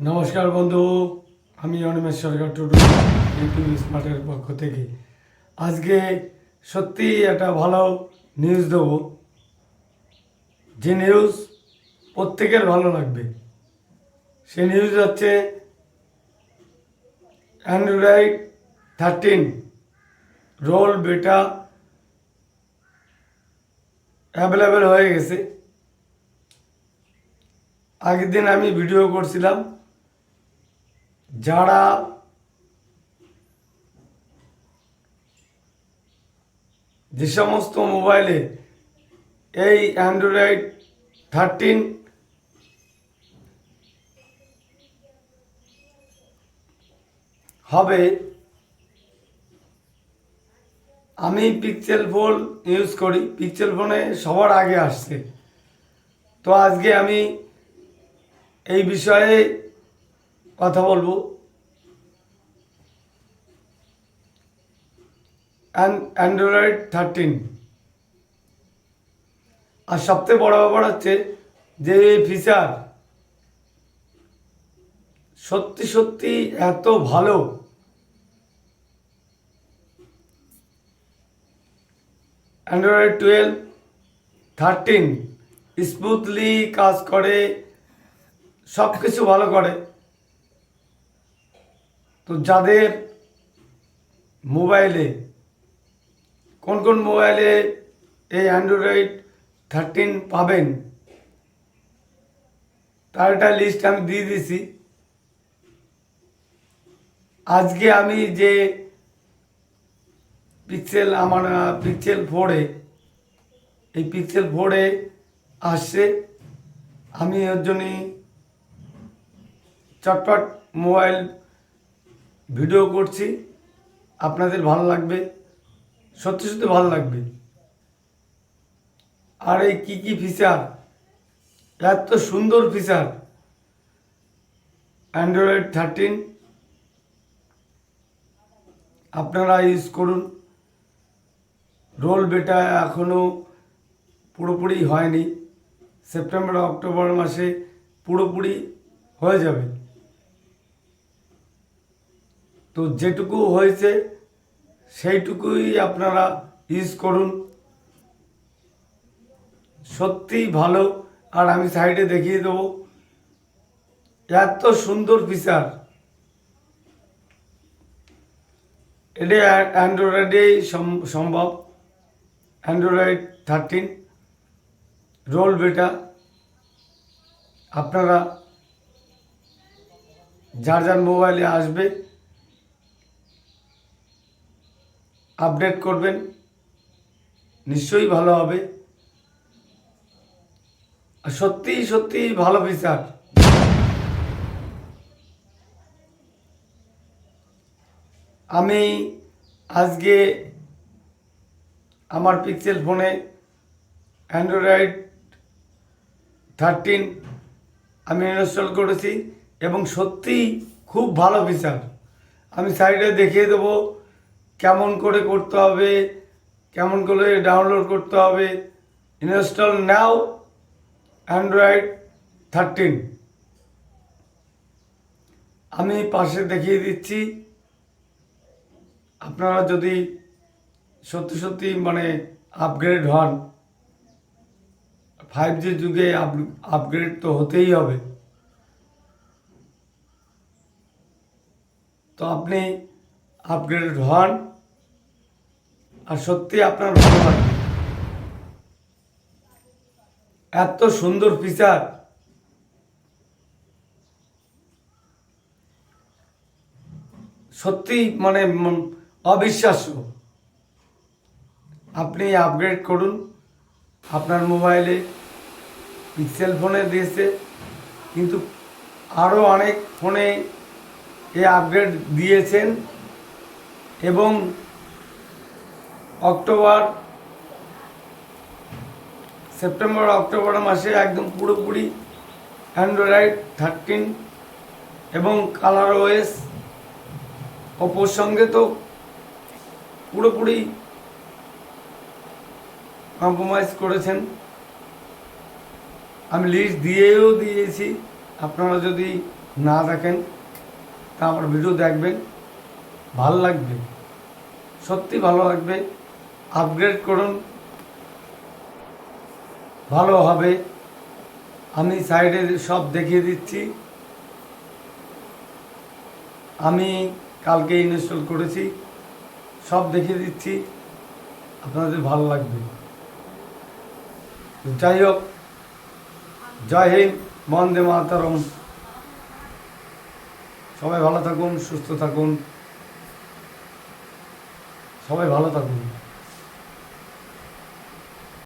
নমস্কার বন্ধু, আমি অনিমেষ সরকার টুডু ইউটিউব স্মার্টের পক্ষ থেকে আজকে সত্যি একটা ভালো নিউজ দেবো, যে নিউজ প্রত্যেকের ভালো লাগবে। সেই নিউজ হচ্ছে অ্যান্ড্রয়েড 13 রোল বেটা অ্যাভেলেবেল হয়ে গেছে। আগের দিন আমি ভিডিও করছিলাম, যারা যে সমস্ত মোবাইলে এই অ্যান্ড্রয়েড 13 হবে, আমি পিক্সেল ফোন ইউজ করি, পিক্সেল ফোনে সবার আগে আসছে। তো আজকে আমি এই বিষয়ে কথা বলবো। অ্যান্ড্রয়েড 13 আর সবথেকে বড় ব্যাপার হচ্ছে যে এই ফিচার সত্যি সত্যি এত ভালো। অ্যান্ড্রয়েড 12 13 স্মুথলি কাজ করে, সব কিছু ভালো করে। তো যাদের মোবাইলে কোন কোন মোবাইলে এই অ্যান্ড্রয়েড 13 পাবেন তার একটা লিস্ট আমি দিয়ে দিছি। আজকে আমি যে আমার পিক্সেল 4-এ এই পিক্সেল 4-এ আসছে, আমি ওর জন্যই চটপট মোবাইল ভিডিও করছি। আপনাদের ভালো লাগবে, সত্যি সত্যি ভালো লাগবে। আর এই কী ফিচার, এত সুন্দর ফিচার অ্যান্ড্রয়েড 13 আপনারা ইউজ করুন। রোল বেটা এখনও পুরোপুরি হয়নি, সেপ্টেম্বর অক্টোবর মাসে পুরোপুরি হয়ে যাবে। তো যেটুকু হয়েছে সেইটুকুই আপনারা ইউজ করুন, সত্যিই ভালো। আর আমি সাইডে দেখিয়ে দেবো, এত সুন্দর ফিচার এটা অ্যান্ড্রয়েডেই সম্ভব। অ্যান্ড্রয়েড 13 রোল বেটা আপনারা যার যার মোবাইলে আসবে আপডেট করবেন, নিশ্চয়ই ভালো হবে। আর সত্যিই সত্যিই ভালো ফিচার। আমি আজকে আমার পিক্সেল ফোনে অ্যান্ড্রয়েড 13 আমি ইনস্টল করেছি এবং সত্যিই খুব ভালো ফিচার। আমি সাইডে দেখিয়ে দেবো কেমন করে করতে হবে, কেমন করে ডাউনলোড করতে হবে। ইনস্টল নাও অ্যান্ড্রয়েড 13 আমি পাশে দেখিয়ে দিচ্ছি। আপনারা যদি সত্যি সত্যি আপগ্রেড হন, 5G যুগে আপগ্রেড তো হতেই হবে, তো আপনি আপগ্রেড হন আর সত্যি আপনার ভালো লাগবে। এত সুন্দর ফিচার, সত্যি অবিশ্বাস্য। আপনি আপগ্রেড করুন আপনার মোবাইলে। পিক্সেল ফোনে দিয়েছে, কিন্তু আরও অনেক ফোনে এ আপগ্রেড দিয়েছেন এবং সেপ্টেম্বর অক্টোবর মাসে একদম পুরোপুরি অ্যান্ড্রয়েড 13 এবং কালার ওএস ওপোর সঙ্গে তো পুরোপুরি কম্প্রোমাইজ করেছেন। আমি লিস্ট দিয়েছি, আপনারা যদি না দেখেন, তা আমার ভিডিও দেখবেন, ভালো লাগবে, সত্যি ভালো লাগবে। আপগ্রেড করুন, ভালো হবে। আমি সাইডে সব দেখিয়ে দিচ্ছি। আমি কালকে ইনস্টল করেছি, সব দেখিয়ে দিচ্ছি, আপনাদের ভালো লাগবে। যাই হোক, জয় হিন্দ, বন্দে মাতরম। সবাই ভালো থাকুন, সুস্থ থাকুন, সবাই ভালো থাকুন।